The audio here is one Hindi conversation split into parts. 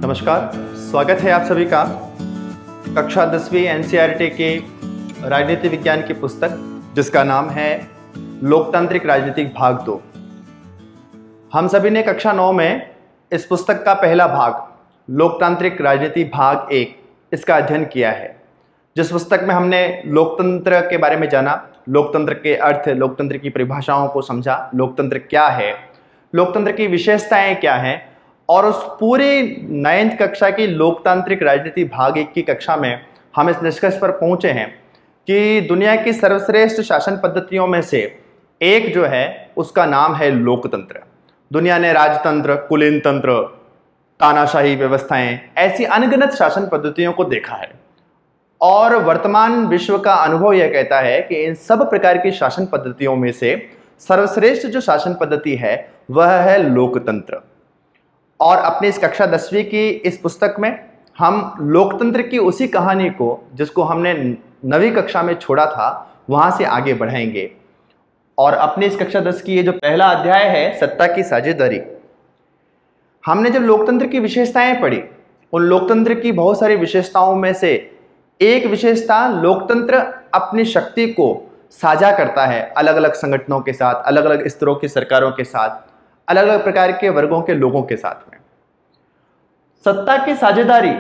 नमस्कार, स्वागत है आप सभी का कक्षा 10वीं एनसीईआरटी के राजनीति विज्ञान की पुस्तक जिसका नाम है लोकतांत्रिक राजनीतिक भाग 2। हम सभी ने कक्षा 9 में इस पुस्तक का पहला भाग लोकतांत्रिक राजनीति भाग 1 इसका अध्ययन किया है, जिस पुस्तक में हमने लोकतंत्र के बारे में जाना, लोकतंत्र के अर्थ, लोकतंत्र की परिभाषाओं को समझा, लोकतंत्र क्या है, लोकतंत्र की विशेषताएं क्या हैं, और उस पूरी 9th कक्षा की लोकतांत्रिक राजनीति भाग 1 की कक्षा में हम इस निष्कर्ष पर पहुंचे हैं कि दुनिया की सर्वश्रेष्ठ शासन पद्धतियों में से एक जो है उसका नाम है लोकतंत्र। दुनिया ने राजतंत्र, कुलीन तंत्र, तानाशाही व्यवस्थाएं, ऐसी अनगिनत शासन पद्धतियों को देखा है और वर्तमान विश्व का अनुभव यह कहता है कि इन सब प्रकार की शासन पद्धतियों में से सर्वश्रेष्ठ जो शासन पद्धति है वह है लोकतंत्र। और अपनी इस कक्षा 10वीं की इस पुस्तक में हम लोकतंत्र की उसी कहानी को जिसको हमने 9वीं कक्षा में छोड़ा था वहां से आगे बढ़ाएंगे। और अपनी इस कक्षा 10 की ये जो पहला अध्याय है, सत्ता की साझेदारी, हमने जब लोकतंत्र की विशेषताएं पढ़ी, उन लोकतंत्र की बहुत सारी विशेषताओं में से एक विशेषता, लोकतंत्र अपनी शक्ति को साझा करता है अलग अलग संगठनों के साथ, अलग अलग स्तरों की सरकारों के साथ, अलग अलग प्रकार के वर्गों के लोगों के साथ में। सत्ता की साझेदारी,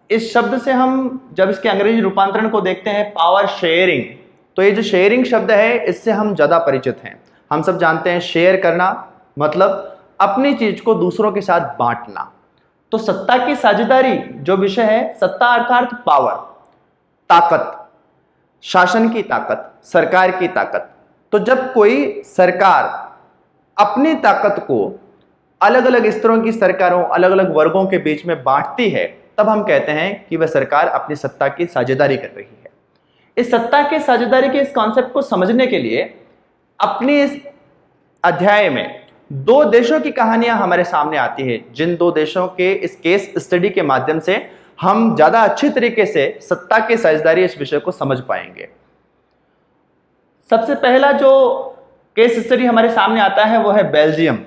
इस शब्द से हम जब इसके अंग्रेजी रूपांतरण को देखते हैं पावर शेयरिंग, तो ये जो शेयरिंग शब्द है इससे हम ज्यादा परिचित हैं। हम सब जानते हैं शेयर करना मतलब अपनी चीज को दूसरों के साथ बांटना। तो सत्ता की साझेदारी जो विषय है, सत्ता अर्थात पावर, ताकत, शासन की ताकत, सरकार की ताकत। तो जब कोई सरकार अपनी ताकत को अलग अलग स्तरों की सरकारों, अलग अलग वर्गों के बीच में बांटती है, तब हम कहते हैं कि वह सरकार अपनी सत्ता की साझेदारी कर रही है। इस सत्ता की साझेदारी के इस कॉन्सेप्ट को समझने के लिए अपनी इस अध्याय में दो देशों की कहानियां हमारे सामने आती है, जिन दो देशों के इस केस स्टडी के माध्यम से हम ज्यादा अच्छी तरीके से सत्ता की साझेदारी इस विषय को समझ पाएंगे। सबसे पहला जो केस स्टडी हमारे सामने आता है वो है बेल्जियम।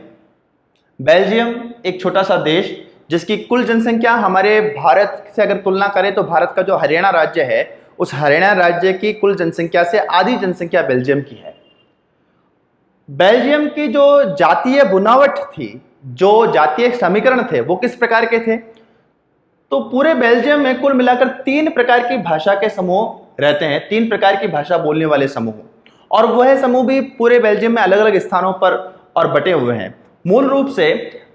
बेल्जियम एक छोटा सा देश जिसकी कुल जनसंख्या हमारे भारत से अगर तुलना करें तो भारत का जो हरियाणा राज्य है उस हरियाणा राज्य की कुल जनसंख्या से आधी जनसंख्या बेल्जियम की है। बेल्जियम की जो जातीय बुनावट थी, जो जातीय समीकरण थे, वो किस प्रकार के थे? तो पूरे बेल्जियम में कुल मिलाकर 3 प्रकार की भाषा के समूह रहते हैं, 3 प्रकार की भाषा बोलने वाले समूह, और वह समूह भी पूरे बेल्जियम में अलग अलग स्थानों पर और बटे हुए हैं। मूल रूप से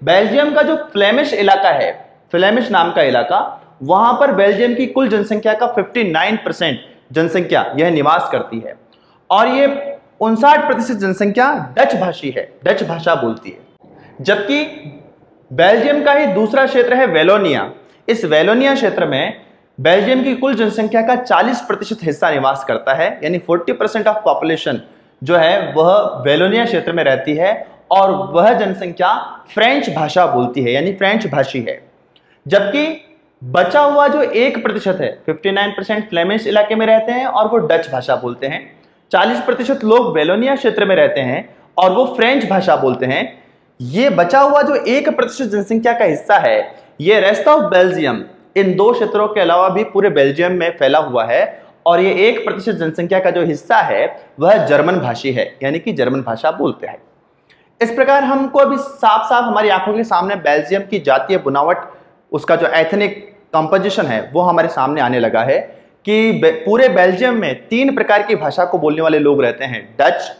बेल्जियम का जो फ्लेमिश इलाका है, फ्लेमिश नाम का इलाका, वहां पर बेल्जियम की कुल जनसंख्या का 59% जनसंख्या यह निवास करती है और ये 59% जनसंख्या डच भाषी है, डच भाषा बोलती है। जबकि बेल्जियम का ही दूसरा क्षेत्र है वेलोनिया। इस वेलोनिया क्षेत्र में बेल्जियम की कुल जनसंख्या का 40% हिस्सा निवास करता है, यानी 40% ऑफ पॉपुलेशन जो है वह वेलोनिया क्षेत्र में रहती है और वह जनसंख्या फ्रेंच भाषा बोलती है, यानी फ्रेंच भाषी है। जबकि बचा हुआ जो 1% है, 59% फ्लेमिश इलाके में रहते हैं और वो डच भाषा बोलते हैं, 40% लोग वेलोनिया क्षेत्र में रहते हैं और वो फ्रेंच भाषा बोलते हैं। ये बचा हुआ जो 1% जनसंख्या का हिस्सा है, ये रेस्ट ऑफ बेल्जियम इन 2 क्षेत्रों के अलावा भी पूरे बेल्जियम में फैला हुआ है और ये 1% जनसंख्या का जो हिस्सा है वह जर्मन भाषी है, यानी कि जर्मन भाषा बोलते हैं। इस प्रकार हमको अभी साफ साफ हमारी आंखों के सामने बेल्जियम की जातीय बुनावट, उसका जो एथनिक कंपोजिशन है वो हमारे सामने आने लगा है कि पूरे बेल्जियम में 3 प्रकार की भाषा को बोलने वाले लोग रहते हैं, डच,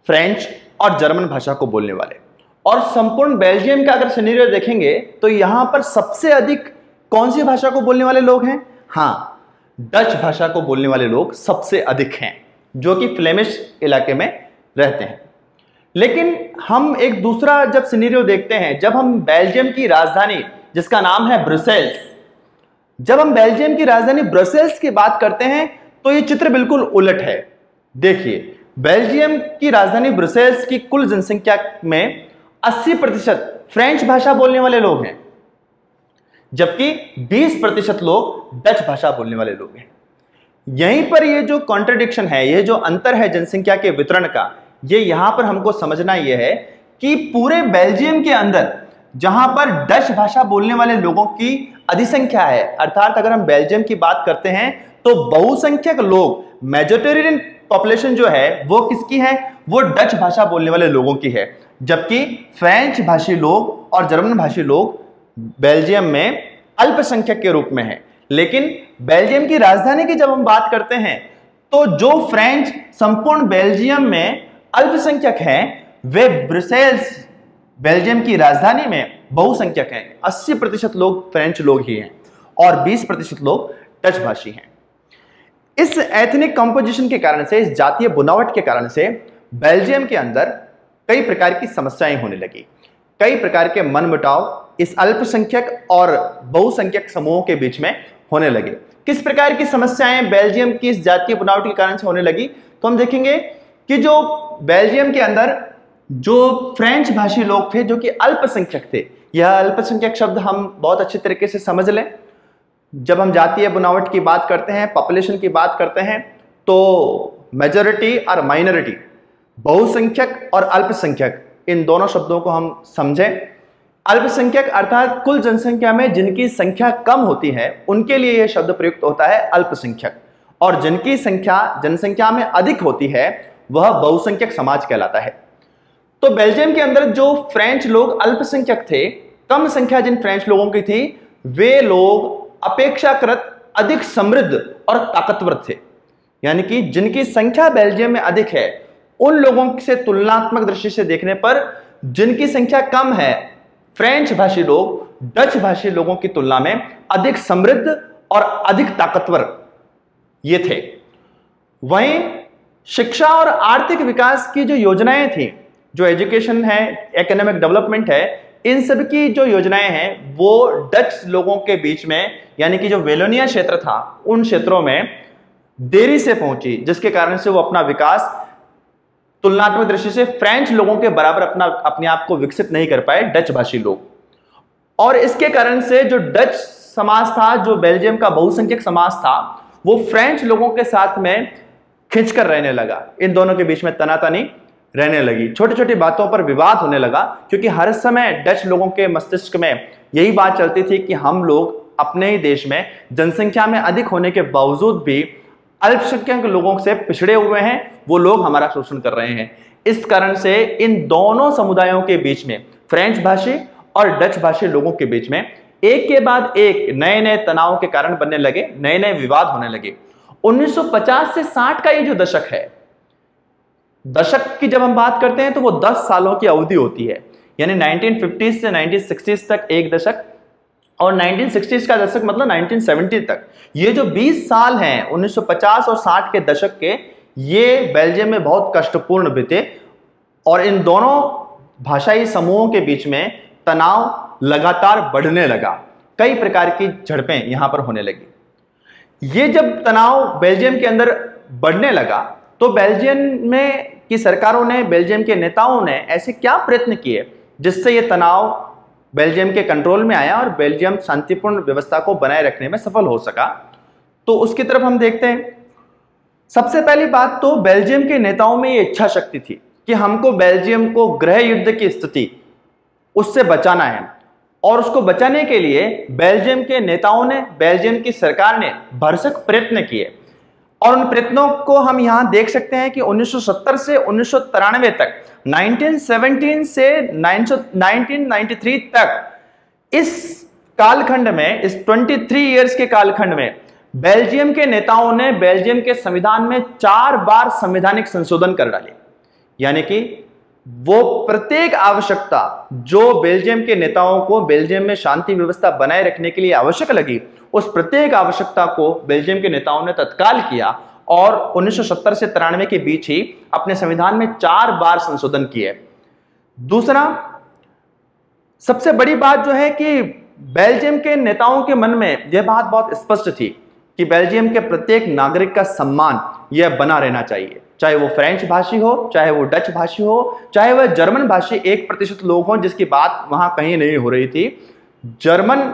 फ्रेंच और जर्मन भाषा को बोलने वाले। और संपूर्ण बेल्जियम का अगर सिनेरियो देखेंगे तो यहां पर सबसे अधिक कौन सी भाषा को बोलने वाले लोग हैं? हाँ, डच भाषा को बोलने वाले लोग सबसे अधिक हैं, जो कि फ्लेमिश इलाके में रहते हैं। लेकिन हम एक दूसरा जब सिनेरियो देखते हैं, जब हम बेल्जियम की राजधानी जिसका नाम है ब्रुसेल्स, जब हम बेल्जियम की राजधानी ब्रुसेल्स की बात करते हैं तो ये चित्र बिल्कुल उलट है। देखिए, बेल्जियम की राजधानी ब्रुसेल्स की कुल जनसंख्या में 80% फ्रेंच भाषा बोलने वाले लोग हैं, जबकि 20% लोग डच भाषा बोलने वाले लोग हैं। यहीं पर ये जो कॉन्ट्रडिक्शन है, ये जो अंतर है जनसंख्या के वितरण का, ये यहां पर हमको समझना यह है कि पूरे बेल्जियम के अंदर जहां पर डच भाषा बोलने वाले लोगों की अधिसंख्या है। अर्थात अगर हम बेल्जियम की बात करते हैं तो बहुसंख्यक लोग, मेजोरिटेरियन पॉपुलेशन जो है वो किसकी है, वो डच भाषा बोलने वाले लोगों की है। जबकि फ्रेंच भाषी लोग और जर्मन भाषी लोग बेल्जियम में अल्पसंख्यक के रूप में हैं। लेकिन बेल्जियम की राजधानी की जब हम बात करते हैं तो जो फ्रेंच संपूर्ण बेल्जियम में अल्पसंख्यक हैं, वे ब्रुसेल्स बेल्जियम की राजधानी में बहुसंख्यक हैं। 80% लोग फ्रेंच लोग ही हैं और 20% लोग डच भाषी हैं। इस एथनिक कंपोजिशन के कारण से, इस जातीय बुनावट के कारण से बेल्जियम के अंदर कई प्रकार की समस्याएं होने लगी। कई प्रकार के मनमुटाव इस अल्पसंख्यक और बहुसंख्यक समूहों के बीच में होने लगे। किस प्रकार की समस्याएं बेल्जियम की इस जातीय बनावट के कारण से होने लगी, तो हम देखेंगे कि जो बेल्जियम के अंदर जो फ्रेंच भाषी लोग थे जो कि अल्पसंख्यक थे, यह अल्पसंख्यक शब्द हम बहुत अच्छे तरीके से समझ लें। जब हम जातीय बनावट की बात करते हैं, पॉपुलेशन की बात करते हैं, तो मेजॉरिटी और माइनॉरिटी, बहुसंख्यक और अल्पसंख्यक, इन दोनों शब्दों को हम समझें। अल्पसंख्यक अर्थात कुल जनसंख्या में जिनकी संख्या कम होती है उनके लिए यह शब्द प्रयुक्त होता है अल्पसंख्यक, और जिनकी संख्या जनसंख्या में अधिक होती है वह बहुसंख्यक समाज कहलाता है। तो बेल्जियम के अंदर जो फ्रेंच लोग अल्पसंख्यक थे, कम संख्या जिन फ्रेंच लोगों की थी, वे लोग अपेक्षाकृत अधिक समृद्ध और ताकतवर थे। यानी कि जिनकी संख्या बेल्जियम में अधिक है, उन लोगों से तुलनात्मक दृष्टि से देखने पर जिनकी संख्या कम है, फ्रेंच भाषी लोग डच भाषी लोगों की तुलना में अधिक समृद्ध और अधिक ताकतवर ये थे। वहीं शिक्षा और आर्थिक विकास की जो योजनाएं थी, जो एजुकेशन है, इकोनॉमिक डेवलपमेंट है, इन सब की जो योजनाएं हैं वो डच लोगों के बीच में, यानी कि जो वेलोनिया क्षेत्र था, उन क्षेत्रों में देरी से पहुंची, जिसके कारण से वो अपना विकास तुलनात्मक दृष्टि से फ्रेंच लोगों के बराबर अपने आप को विकसित नहीं कर पाए डच भाषी लोग। और इसके कारण से जो डच समाज था, जो बेल्जियम का बहुसंख्यक समाज था, वो फ्रेंच लोगों के साथ में खिंचकर रहने लगा। इन दोनों के बीच में तनातनी रहने लगी, छोटी छोटी बातों पर विवाद होने लगा, क्योंकि हर समय डच लोगों के मस्तिष्क में यही बात चलती थी कि हम लोग अपने ही देश में जनसंख्या में अधिक होने के बावजूद भी अल्पसंख्यक लोगों से पिछड़े हुए हैं, वो लोग हमारा शोषण कर रहे हैं। इस कारण से इन दोनों समुदायों के बीच में, फ्रेंच भाषी और डच भाषी लोगों के बीच में एक के बाद एक नए नए तनाव के कारण बनने लगे, नए नए विवाद होने लगे। 1950 से 60 का ये जो दशक है, दशक की जब हम बात करते हैं तो वो 10 सालों की अवधि होती है। यानी 1950 से 1960 तक एक दशक, और 1960 का दशक मतलब 1970 तक। ये जो 20 साल हैं 1950 और 60 के दशक के, ये बेल्जियम में बहुत कष्टपूर्ण बीते, और इन दोनों भाषाई समूहों के बीच में तनाव लगातार बढ़ने लगा। कई प्रकार की झड़पें यहां पर होने लगी। ये जब तनाव बेल्जियम के अंदर बढ़ने लगा तो बेल्जियम में की सरकारों ने, बेल्जियम के नेताओं ने ऐसे क्या प्रयत्न किए जिससे ये तनाव बेल्जियम के कंट्रोल में आया और बेल्जियम शांतिपूर्ण व्यवस्था को बनाए रखने में सफल हो सका। तो उसकी तरफ हम देखते हैं। सबसे पहली बात तो बेल्जियम के नेताओं में ये इच्छा शक्ति थी कि हमको बेल्जियम को गृह युद्ध की स्थिति उससे बचाना है, और उसको बचाने के लिए बेल्जियम के नेताओं ने, बेल्जियम की सरकार ने भरसक प्रयत्न किए। और उन प्रयत्नों को हम यहां देख सकते हैं कि 1970 से 1993 तक, 1917 से 1993 तक, इस कालखंड में, इस 23 इयर्स के कालखंड में बेल्जियम के नेताओं ने बेल्जियम के संविधान में 4 बार संवैधानिक संशोधन कर डाले। यानी कि वो प्रत्येक आवश्यकता जो बेल्जियम के नेताओं को बेल्जियम में शांति व्यवस्था बनाए रखने के लिए आवश्यक लगी, उस प्रत्येक आवश्यकता को बेल्जियम के नेताओं ने तत्काल किया, और 1970 से 93 के बीच ही अपने संविधान में 4 बार संशोधन किए। दूसरा, सबसे बड़ी बात जो है कि बेल्जियम के नेताओं के मन में यह बात बहुत स्पष्ट थी कि बेल्जियम के प्रत्येक नागरिक का सम्मान यह बना रहना चाहिए, चाहे वो फ्रेंच भाषी हो, चाहे वो डच भाषी हो, चाहे वह जर्मन भाषी 1% लोग हों, जिसकी बात वहां कहीं नहीं हो रही थी। जर्मन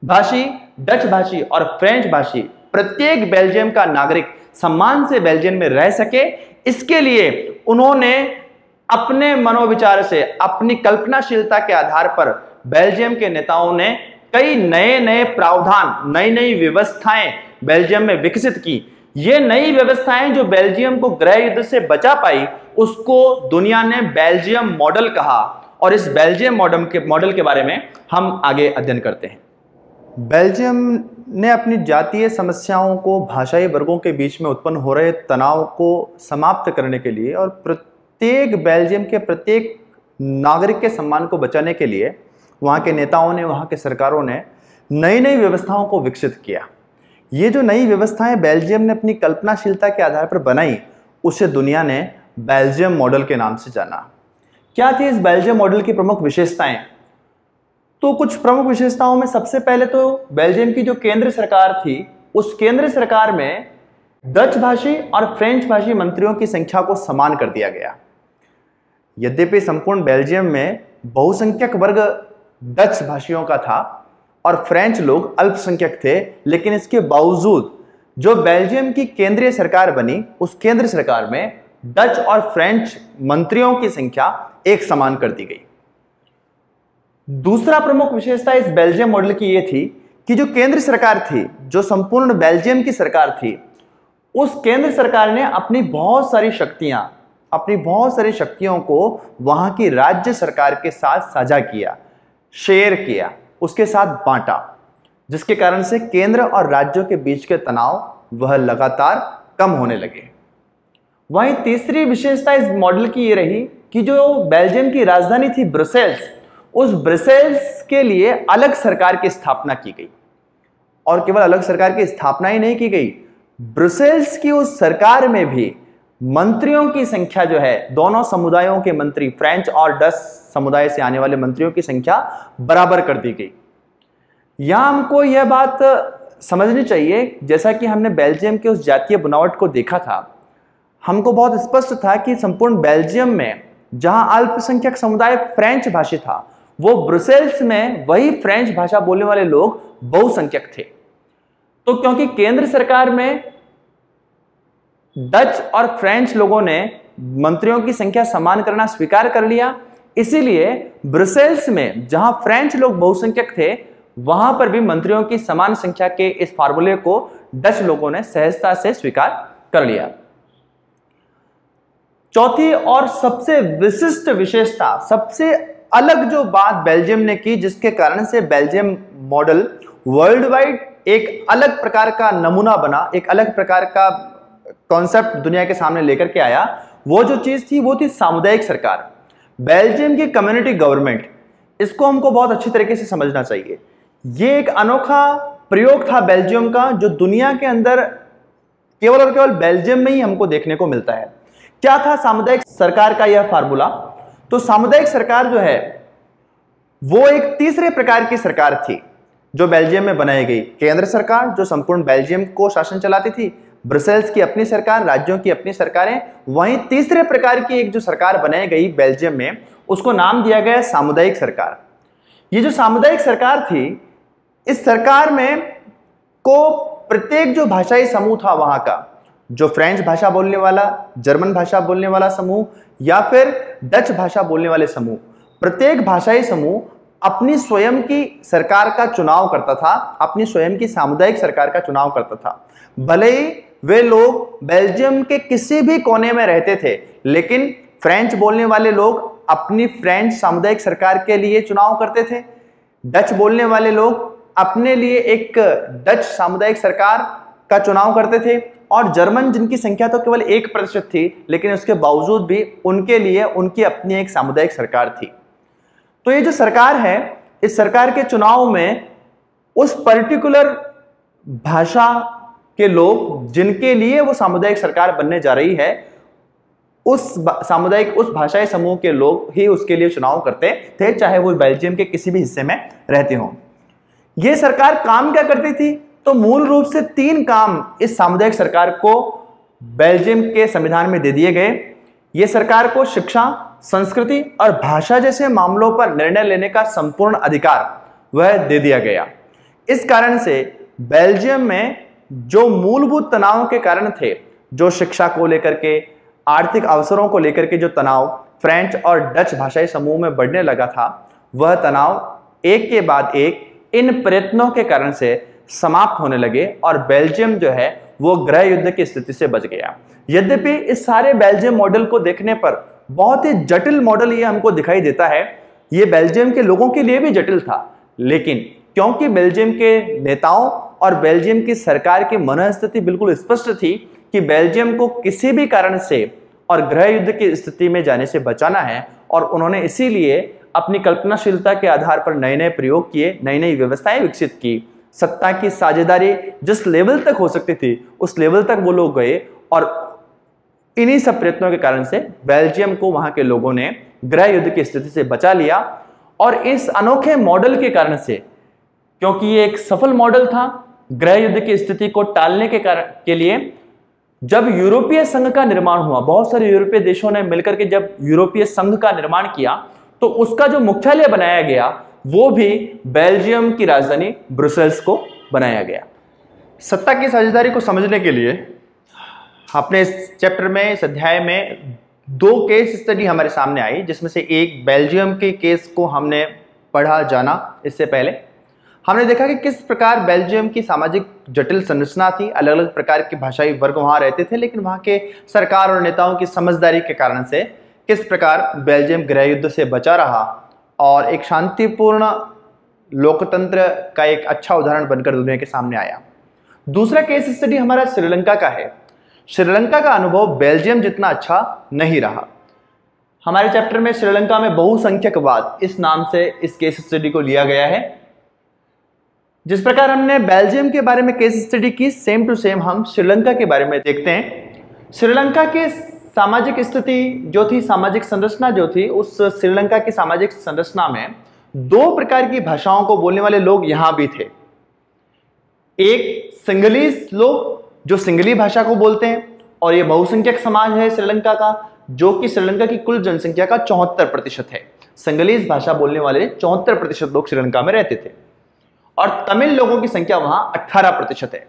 भाषी, डच भाषी और फ्रेंच भाषी प्रत्येक बेल्जियम का नागरिक सम्मान से बेल्जियम में रह सके, इसके लिए उन्होंने अपने मनोविचार से, अपनी कल्पनाशीलता के आधार पर बेल्जियम के नेताओं ने कई नए नए प्रावधान, नई नई व्यवस्थाएं बेल्जियम में विकसित की। ये नई व्यवस्थाएं जो बेल्जियम को गृह युद्ध से बचा पाई, उसको दुनिया ने बेल्जियम मॉडल कहा, और इस बेल्जियम मॉडल के बारे में हम आगे अध्ययन करते हैं। बेल्जियम ने अपनी जातीय समस्याओं को, भाषाई वर्गों के बीच में उत्पन्न हो रहे तनाव को समाप्त करने के लिए और प्रत्येक बेल्जियम के प्रत्येक नागरिक के सम्मान को बचाने के लिए वहाँ के नेताओं ने, वहाँ के सरकारों ने नई नई व्यवस्थाओं को विकसित किया। ये जो नई व्यवस्थाएं बेल्जियम ने अपनी कल्पनाशीलता के आधार पर बनाई, उसे दुनिया ने बेल्जियम मॉडल के नाम से जाना। क्या थी इस बेल्जियम मॉडल की प्रमुख विशेषताएं? तो कुछ प्रमुख विशेषताओं में सबसे पहले तो बेल्जियम की जो केंद्र सरकार थी, उस केंद्र सरकार में डच भाषी और फ्रेंच भाषी मंत्रियों की संख्या को समान कर दिया गया। यद्यपि संपूर्ण बेल्जियम में बहुसंख्यक वर्ग डच भाषियों का था और फ्रेंच लोग अल्पसंख्यक थे, लेकिन इसके बावजूद जो बेल्जियम की केंद्रीय सरकार बनी, उस केंद्र सरकार में डच और फ्रेंच मंत्रियों की संख्या एक समान कर दी गई। दूसरा प्रमुख विशेषता इस बेल्जियम मॉडल की यह थी कि जो केंद्र सरकार थी, जो संपूर्ण बेल्जियम की सरकार थी, उस केंद्र सरकार ने अपनी बहुत सारी शक्तियों को वहां की राज्य सरकार के साथ साझा किया, शेयर किया, उसके साथ बांटा, जिसके कारण से केंद्र और राज्यों के बीच के तनाव वह लगातार कम होने लगे। वहीं तीसरी विशेषता इस मॉडल की ये रही कि जो बेल्जियम की राजधानी थी ब्रुसेल्स, उस ब्रुसेल्स के लिए अलग सरकार की स्थापना की गई। और केवल अलग सरकार की स्थापना ही नहीं की गई, ब्रुसेल्स की उस सरकार में भी मंत्रियों की संख्या जो है, दोनों समुदायों के मंत्री, फ्रेंच और डच समुदाय से आने वाले मंत्रियों की संख्या बराबर कर दी गई। यहां हमको यह बात समझनी चाहिए, जैसा कि हमने बेल्जियम के उस जातीय बनावट को देखा था, हमको बहुत स्पष्ट था कि संपूर्ण बेल्जियम में जहां अल्पसंख्यक समुदाय फ्रेंच भाषी था, वो ब्रुसेल्स में वही फ्रेंच भाषा बोलने वाले लोग बहुसंख्यक थे। तो क्योंकि केंद्र सरकार में डच और फ्रेंच लोगों ने मंत्रियों की संख्या समान करना स्वीकार कर लिया, इसीलिए ब्रुसेल्स में जहां फ्रेंच लोग बहुसंख्यक थे, वहां पर भी मंत्रियों की समान संख्या के इस फार्मूले को डच लोगों ने सहजता से स्वीकार कर लिया। चौथी और सबसे विशिष्ट विशेषता, सबसे अलग जो बात बेल्जियम ने की, जिसके कारण से बेल्जियम मॉडल वर्ल्ड वाइड एक अलग प्रकार का नमूना बना, एक अलग प्रकार का कॉन्सेप्ट दुनिया के सामने लेकर के आया, वो जो चीज थी वो थी सामुदायिक सरकार, बेल्जियम की कम्युनिटी गवर्नमेंट। इसको हमको बहुत अच्छी तरीके से समझना चाहिए। ये एक अनोखा प्रयोग था बेल्जियम का, जो दुनिया के अंदर केवल और केवल बेल्जियम में ही हमको देखने को मिलता है। क्या था सामुदायिक सरकार का यह फार्मूला? तो सामुदायिक सरकार जो है वो एक तीसरे प्रकार की सरकार थी जो बेल्जियम में बनाई गई। केंद्र सरकार जो संपूर्ण बेल्जियम को शासन चलाती थी, ब्रुसेल्स की अपनी सरकार, राज्यों की अपनी सरकारें, वहीं तीसरे प्रकार की एक जो सरकार बनाई गई बेल्जियम में, उसको नाम दिया गया सामुदायिक सरकार। ये जो सामुदायिक सरकार थी, इस सरकार में को प्रत्येक जो भाषाई समूह था वहां का, जो फ्रेंच भाषा बोलने वाला, जर्मन भाषा बोलने वाला समूह या फिर डच भाषा बोलने वाले समूह, प्रत्येक भाषाई समूह अपनी स्वयं की सरकार का चुनाव करता था, अपनी स्वयं की सामुदायिक सरकार का चुनाव करता था। भले ही वे लोग बेल्जियम के किसी भी कोने में रहते थे, लेकिन फ्रेंच बोलने वाले लोग अपनी फ्रेंच सामुदायिक सरकार के लिए चुनाव करते थे, डच बोलने वाले लोग अपने लिए एक डच सामुदायिक सरकार का चुनाव करते थे, और जर्मन, जिनकी संख्या तो केवल 1% थी, लेकिन उसके बावजूद भी उनके लिए उनकी अपनी एक सामुदायिक सरकार थी। तो ये जो सरकार है, इस सरकार के चुनाव में उस पर्टिकुलर भाषा के लोग जिनके लिए वो सामुदायिक सरकार बनने जा रही है, उस भाषाई समूह के लोग ही उसके लिए चुनाव करते थे, चाहे वो बेल्जियम के किसी भी हिस्से में रहते हों। ये सरकार काम क्या करती थी? तो मूल रूप से 3 काम इस सामुदायिक सरकार को बेल्जियम के संविधान में दे दिए गए। ये सरकार को शिक्षा, संस्कृति और भाषा जैसे मामलों पर निर्णय लेने का संपूर्ण अधिकार वह दे दिया गया। इस कारण से बेल्जियम में जो मूलभूत तनाव के कारण थे, जो शिक्षा को लेकर के, आर्थिक अवसरों को लेकर के जो तनाव फ्रेंच और डच भाषाई समूह में बढ़ने लगा था, वह तनाव एक के बाद एक इन प्रयत्नों के कारण से समाप्त होने लगे और बेल्जियम जो है वो गृह युद्ध की स्थिति से बच गया। यद्यपि इस सारे बेल्जियम मॉडल को देखने पर बहुत ही जटिल मॉडल ये हमको दिखाई देता है, ये बेल्जियम के लोगों के लिए भी जटिल था, लेकिन क्योंकि बेल्जियम के नेताओं और बेल्जियम की सरकार की मनोस्थिति बिल्कुल स्पष्ट थी कि बेल्जियम को किसी भी कारण से और गृह युद्ध की स्थिति में जाने से बचाना है, और उन्होंने इसीलिए अपनी कल्पनाशीलता के आधार पर नए नए प्रयोग किए, नई नई व्यवस्थाएं विकसित की। सत्ता की साझेदारी जिस लेवल तक हो सकती थी उस लेवल तक वो लोग गए, और इन्हीं सब प्रयत्नों के कारण से बेल्जियम को वहां के लोगों ने गृह युद्ध की स्थिति से बचा लिया। और इस अनोखे मॉडल के कारण से, क्योंकि ये एक सफल मॉडल था गृह युद्ध की स्थिति को टालने के लिए, जब यूरोपीय संघ का निर्माण हुआ, बहुत सारे यूरोपीय देशों ने मिलकर के जब यूरोपीय संघ का निर्माण किया, तो उसका जो मुख्यालय बनाया गया वो भी बेल्जियम की राजधानी ब्रुसेल्स को बनाया गया। सत्ता की साझेदारी को समझने के लिए अपने इस चैप्टर में, इस अध्याय में 2 केस स्टडी हमारे सामने आई, जिसमें से एक बेल्जियम के केस को हमने पढ़ा जाना। इससे पहले हमने देखा कि किस प्रकार बेल्जियम की सामाजिक जटिल संरचना थी, अलग अलग प्रकार के भाषाई वर्ग वहां रहते थे, लेकिन वहां के सरकार और नेताओं की समझदारी के कारण से किस प्रकार बेल्जियम गृह युद्ध से बचा रहा और एक शांतिपूर्ण लोकतंत्र का एक अच्छा उदाहरण बनकर दुनिया के सामने आया। दूसरा केस स्टडी हमारा श्रीलंका का है। श्रीलंका का अनुभव बेल्जियम जितना अच्छा नहीं रहा। हमारे चैप्टर में श्रीलंका में बहुसंख्यकवाद इस नाम से इस केस स्टडी को लिया गया है। जिस प्रकार हमने बेल्जियम के बारे में केस स्टडी की, सेम टू सेम हम श्रीलंका के बारे में देखते हैं। श्रीलंका की सामाजिक स्थिति जो थी, सामाजिक संरचना जो थी, उस श्रीलंका की सामाजिक संरचना में 2 प्रकार की भाषाओं को बोलने वाले लोग यहां भी थे। एक सिंगलीज लोग जो सिंगली भाषा को बोलते हैं, और ये बहुसंख्यक समाज है श्रीलंका का, जो कि श्रीलंका की कुल जनसंख्या का 74% है। सिंगलीज भाषा बोलने वाले 74% लोग श्रीलंका में रहते थे, और तमिल लोगों की संख्या वहां 18% है।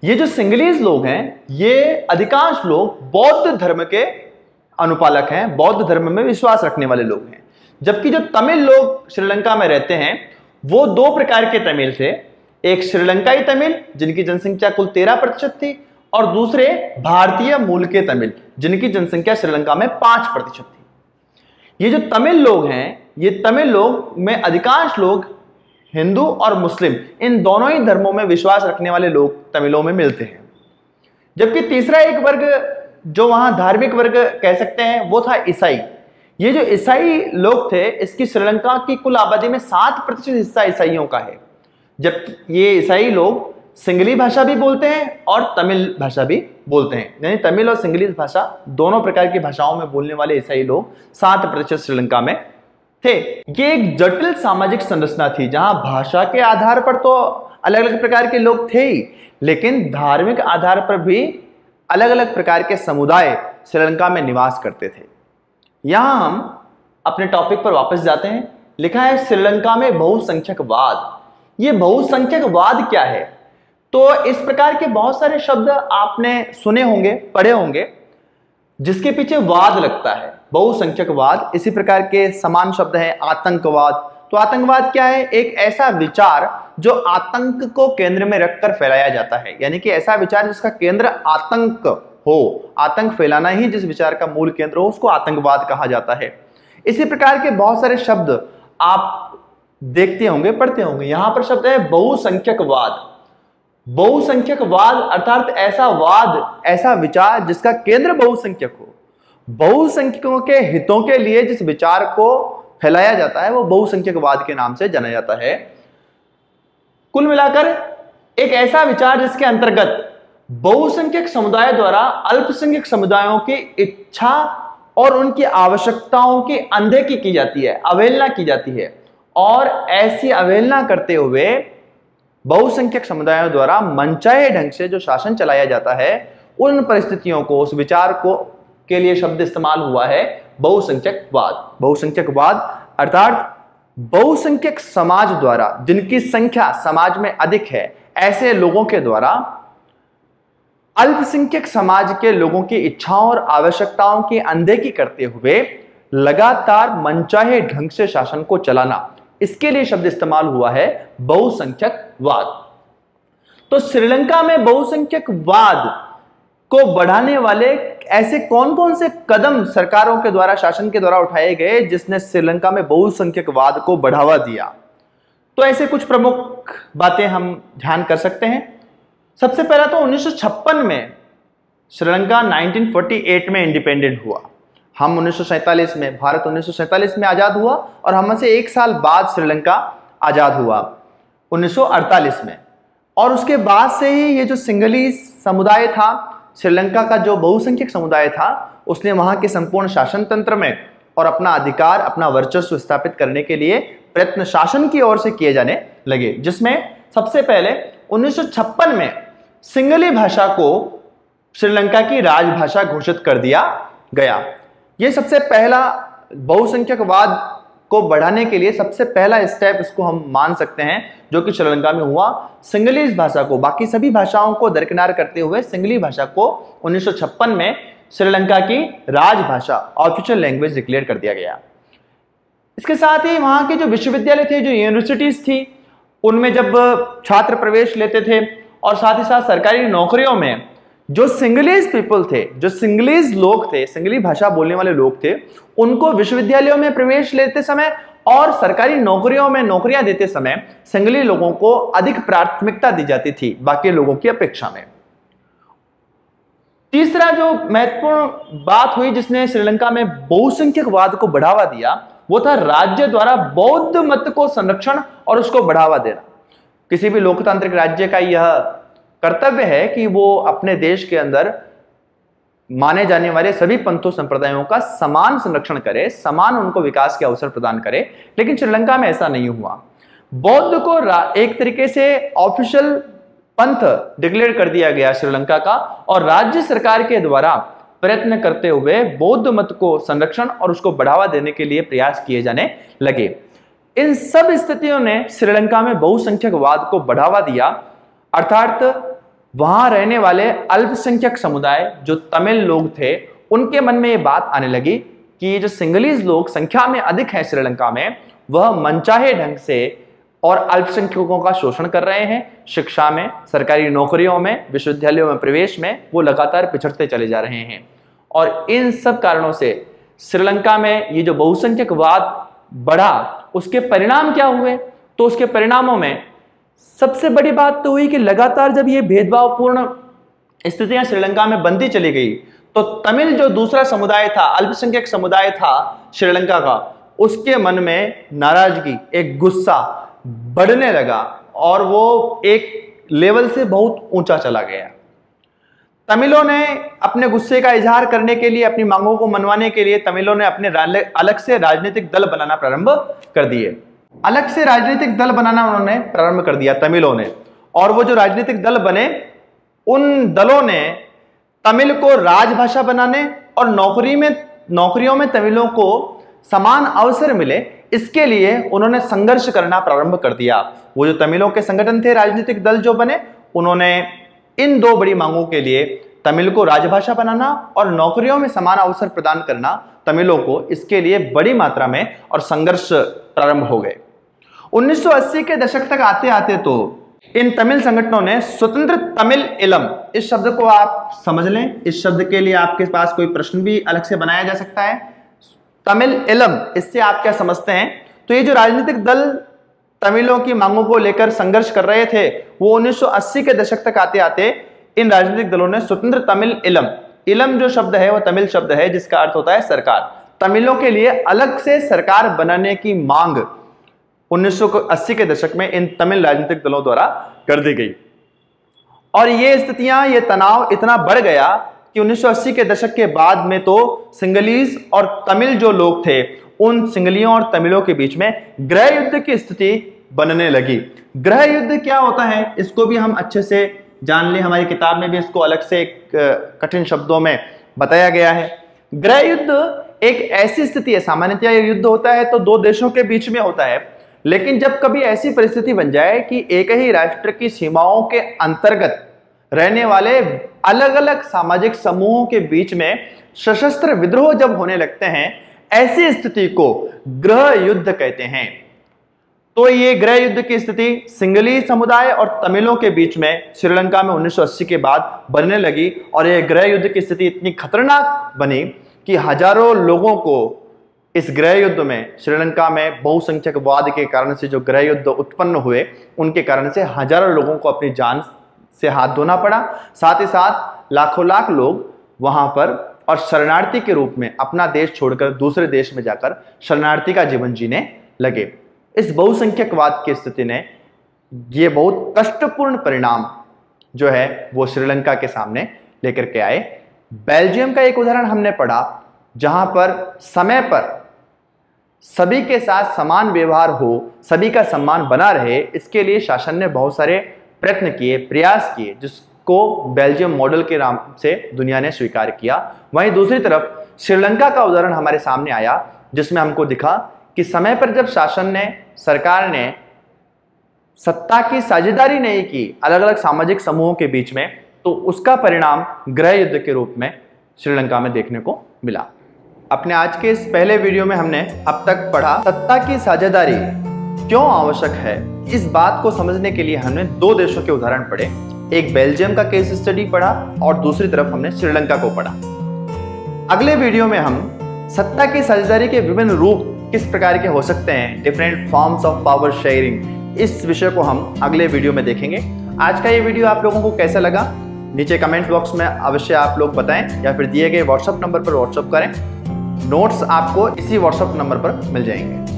ये जो सिंगलीज लोग हैं, ये अधिकांश लोग बौद्ध धर्म के अनुपालक हैं, बौद्ध धर्म में विश्वास रखने वाले लोग हैं। जबकि जो तमिल लोग श्रीलंका में रहते हैं वो 2 प्रकार के तमिल थे। एक श्रीलंकाई तमिल जिनकी जनसंख्या कुल 13% थी, और दूसरे भारतीय मूल के तमिल जिनकी जनसंख्या श्रीलंका में 5% थी। ये जो तमिल लोग हैं, ये तमिल लोग में अधिकांश लोग हिंदू और मुस्लिम इन दोनों ही धर्मों में विश्वास रखने वाले लोग तमिलों में मिलते हैं। जबकि तीसरा एक वर्ग जो वहां धार्मिक वर्ग कह सकते हैं वो था ईसाई। ये जो ईसाई लोग थे, इसकी श्रीलंका की कुल आबादी में 7% हिस्सा ईसाइयों का है। जब ये ईसाई लोग सिंगली भाषा भी बोलते हैं और तमिल भाषा भी बोलते हैं, यानी तमिल और सिंगली भाषा दोनों प्रकार की भाषाओं में बोलने वाले ईसाई लोग 7% श्रीलंका में थे। ये एक जटिल सामाजिक संरचना थी जहां भाषा के आधार पर तो अलग अलग प्रकार के लोग थे ही, लेकिन धार्मिक आधार पर भी अलग अलग प्रकार के समुदाय श्रीलंका में निवास करते थे। यहां हम अपने टॉपिक पर वापस जाते हैं। लिखा है श्रीलंका में बहुसंख्यकवाद। ये बहुसंख्यकवाद क्या है? तो इस प्रकार के बहुत सारे शब्द आपने सुने होंगे, पढ़े होंगे, जिसके पीछे वाद लगता है। बहुसंख्यकवाद इसी प्रकार के समान शब्द है आतंकवाद। तो आतंकवाद क्या है? एक ऐसा विचार जो आतंक को केंद्र में रखकर फैलाया जाता है, यानी कि ऐसा विचार जिसका केंद्र आतंक हो, आतंक फैलाना ही जिस विचार का मूल केंद्र हो उसको आतंकवाद कहा जाता है। इसी प्रकार के बहुत सारे शब्द आप देखते होंगे, पढ़ते होंगे। यहां पर शब्द है बहुसंख्यकवाद। बहुसंख्यकवाद अर्थात ऐसा वाद, ऐसा विचार जिसका केंद्र बहुसंख्यक हो, बहुसंख्यकों के हितों के लिए जिस विचार को फैलाया जाता है वो बहुसंख्यकवाद के नाम से जाना जाता है। कुल मिलाकर एक ऐसा विचार जिसके अंतर्गत बहुसंख्यक समुदाय द्वारा अल्पसंख्यक समुदायों की इच्छा और उनकी आवश्यकताओं की अनदेखी की जाती है, अवहेलना की जाती है, और ऐसी अवहेलना करते हुए बहुसंख्यक समुदायों द्वारा मनचाहे ढंग से जो शासन चलाया जाता है, उन परिस्थितियों को, उस विचार को के लिए शब्द इस्तेमाल हुआ है बहुसंख्यकवाद। बहुसंख्यकवाद अर्थात बहुसंख्यक समाज द्वारा, जिनकी संख्या समाज में अधिक है, ऐसे लोगों के द्वारा अल्पसंख्यक समाज के लोगों की इच्छाओं और आवश्यकताओं की अनदेखी करते हुए लगातार मनचाहे ढंग से शासन को चलाना, इसके लिए शब्द इस्तेमाल हुआ है बहुसंख्यकवाद। तो श्रीलंका में बहुसंख्यकवाद को बढ़ाने वाले ऐसे कौन कौन से कदम सरकारों के द्वारा, शासन के द्वारा उठाए गए जिसने श्रीलंका में बहुसंख्यकवाद को बढ़ावा दिया? तो ऐसे कुछ प्रमुख बातें हम ध्यान कर सकते हैं। सबसे पहला तो 1956 में श्रीलंका 1948 में इंडिपेंडेंट हुआ। हम 1947 में, भारत 1947 में आजाद हुआ और हमसे एक साल बाद श्रीलंका आजाद हुआ 1948 में। और उसके बाद से ही ये जो सिंगलीज समुदाय था, श्रीलंका का जो बहुसंख्यक समुदाय था, उसने वहां के संपूर्ण शासन तंत्र में और अपना अधिकार, अपना वर्चस्व स्थापित करने के लिए प्रयत्न शासन की ओर से किए जाने लगे, जिसमें सबसे पहले 1956 में सिंगली भाषा को श्रीलंका की राजभाषा घोषित कर दिया गया। यह सबसे पहला बहुसंख्यकवाद को बढ़ाने के लिए सबसे पहला स्टेप इसको हम मान सकते हैं जो कि श्रीलंका में हुआ। सिंगलीज भाषा को, बाकी सभी भाषाओं को दरकिनार करते हुए सिंगली भाषा को 1956 में श्रीलंका की राजभाषा, ऑफिशियल लैंग्वेज डिक्लेयर कर दिया गया। इसके साथ ही वहां के जो विश्वविद्यालय थे, जो यूनिवर्सिटीज थी, उनमें जब छात्र प्रवेश लेते थे और साथ ही साथ सरकारी नौकरियों में जो सिंगलीज पीपल थे, जो सिंगलीज लोग थे, सिंगली भाषा बोलने वाले लोग थे, उनको विश्वविद्यालयों में प्रवेश लेते समय और सरकारी नौकरियों में नौकरियां देते समय सिंगली लोगों को अधिक प्राथमिकता दी जाती थी बाकी लोगों की अपेक्षा में। तीसरा जो महत्वपूर्ण बात हुई जिसने श्रीलंका में बहुसंख्यकवाद को बढ़ावा दिया, वो था राज्य द्वारा बौद्ध मत को संरक्षण और उसको बढ़ावा देना। किसी भी लोकतांत्रिक राज्य का यह कर्तव्य है कि वो अपने देश के अंदर माने जाने वाले सभी पंथों संप्रदायों का समान संरक्षण करे, समान उनको विकास के अवसर प्रदान करे। लेकिन श्रीलंका में ऐसा नहीं हुआ। बौद्ध को एक तरीके से ऑफिशियल पंथ डिक्लेयर कर दिया गया श्रीलंका का, और राज्य सरकार के द्वारा प्रयत्न करते हुए बौद्ध मत को संरक्षण और उसको बढ़ावा देने के लिए प्रयास किए जाने लगे। इन सब स्थितियों ने श्रीलंका में बहुसंख्यकवाद को बढ़ावा दिया, अर्थात वहां रहने वाले अल्पसंख्यक समुदाय जो तमिल लोग थे, उनके मन में यह बात आने लगी कि ये जो सिंगलीज लोग संख्या में अधिक हैं श्रीलंका में, वह मनचाहे ढंग से और अल्पसंख्यकों का शोषण कर रहे हैं। शिक्षा में, सरकारी नौकरियों में, विश्वविद्यालयों में प्रवेश में वो लगातार पिछड़ते चले जा रहे हैं। और इन सब कारणों से श्रीलंका में ये जो बहुसंख्यकवाद बढ़ा, उसके परिणाम क्या हुए? तो उसके परिणामों में सबसे बड़ी बात तो हुई कि लगातार जब ये भेदभावपूर्ण स्थितियां श्रीलंका में बनती चली गई, तो तमिल जो दूसरा समुदाय था, अल्पसंख्यक समुदाय था श्रीलंका का, उसके मन में नाराजगी, एक गुस्सा बढ़ने लगा और वो एक लेवल से बहुत ऊंचा चला गया। तमिलों ने अपने गुस्से का इजहार करने के लिए, अपनी मांगों को मनवाने के लिए तमिलों ने अपने अलग से राजनीतिक दल बनाना प्रारंभ कर दिए। अलग से राजनीतिक दल बनाना उन्होंने प्रारंभ कर दिया तमिलों ने, और वो जो राजनीतिक दल बने, उन दलों ने तमिल को राजभाषा बनाने और नौकरियों में तमिलों को समान अवसर मिले, इसके लिए उन्होंने संघर्ष करना प्रारंभ कर दिया। वो जो तमिलों के संगठन थे, राजनीतिक दल जो बने, उन्होंने इन दो बड़ी मांगों के लिए, तमिल को राजभाषा बनाना और नौकरियों में समान अवसर प्रदान करना तमिलों को, इसके लिए बड़ी मात्रा में और संघर्ष प्रारंभ हो गए। 1980 के दशक तक आते आते तो इन तमिल संगठनों ने स्वतंत्र तमिल इलम, इस शब्द को आप समझ लें, इस शब्द के लिए आपके पास कोई प्रश्न भी अलग से बनाया जा सकता है। तमिल इलम, इससे आप क्या समझते हैं? तो ये जो राजनीतिक दल तमिलों की मांगों को लेकर संघर्ष कर रहे थे, वो 1980 के दशक तक आते आते इन राजनीतिक दलों ने स्वतंत्र तमिल इलम, इलम जो शब्द है वो तमिल शब्द है जिसका अर्थ होता है सरकार, तमिलों के लिए अलग से सरकार बनाने की मांग 1980 के दशक में इन तमिल राजनीतिक दलों द्वारा कर दी गई। और ये स्थितियां, ये तनाव इतना बढ़ गया कि 1980 के दशक के बाद में तो सिंगलीज और तमिल जो लोग थे, उन सिंगलियों और तमिलों के बीच में गृह युद्ध की स्थिति बनने लगी। गृह युद्ध क्या होता है, इसको भी हम अच्छे से जान लें। हमारी किताब में भी इसको अलग से कठिन शब्दों में बताया गया है। गृह युद्ध एक ऐसी स्थिति है, सामान्यतः यह युद्ध होता है तो दो देशों के बीच में होता है, लेकिन जब कभी ऐसी परिस्थिति बन जाए कि एक ही राष्ट्र की सीमाओं के अंतर्गत रहने वाले अलग अलग सामाजिक समूहों के बीच में सशस्त्र विद्रोह जब होने लगते हैं, ऐसी स्थिति को गृह युद्ध कहते हैं। तो ये गृह युद्ध की स्थिति सिंगली समुदाय और तमिलों के बीच में श्रीलंका में 1980 के बाद बनने लगी और ये गृह युद्ध की स्थिति इतनी खतरनाक बनी कि हजारों लोगों को इस गृह युद्ध में, श्रीलंका में बहुसंख्यकवाद के कारण से जो गृह युद्ध उत्पन्न हुए उनके कारण से हजारों लोगों को अपनी जान से हाथ धोना पड़ा। साथ ही साथ लाखों लाख लोग वहां पर और शरणार्थी के रूप में अपना देश छोड़कर दूसरे देश में जाकर शरणार्थी का जीवन जीने लगे। इस बहुसंख्यकवाद की स्थिति ने ये बहुत कष्टपूर्ण परिणाम जो है वो श्रीलंका के सामने लेकर के आए। बेल्जियम का एक उदाहरण हमने पढ़ा जहां पर समय पर सभी के साथ समान व्यवहार हो, सभी का सम्मान बना रहे, इसके लिए शासन ने बहुत सारे प्रयत्न किए, प्रयास किए, जिसको बेल्जियम मॉडल के नाम से दुनिया ने स्वीकार किया। वहीं दूसरी तरफ श्रीलंका का उदाहरण हमारे सामने आया जिसमें हमको दिखा कि समय पर जब शासन ने, सरकार ने सत्ता की साझेदारी नहीं की अलग अलग सामाजिक समूहों के बीच में, तो उसका परिणाम गृह युद्ध के रूप में श्रीलंका में देखने को मिला। अपने आज के इस पहले वीडियो में हमने अब तक पढ़ा सत्ता की साझेदारी क्यों आवश्यक है। इस बात को समझने के लिए हमने दो देशों के उदाहरण पढ़े, एक बेल्जियम का केस स्टडी पढ़ा और दूसरी तरफ हमने श्रीलंका को पढ़ा। अगले वीडियो में हम सत्ता की साझेदारी के विभिन्न रूप किस प्रकार के हो सकते हैं, different forms of power sharing, इस विषय को हम अगले वीडियो में देखेंगे। आज का ये वीडियो आप लोगों को कैसा लगा नीचे कमेंट बॉक्स में अवश्य आप लोग बताएं या फिर दिए गए व्हाट्सएप नंबर पर व्हाट्सएप करें। नोट्स आपको इसी व्हाट्सएप नंबर पर मिल जाएंगे।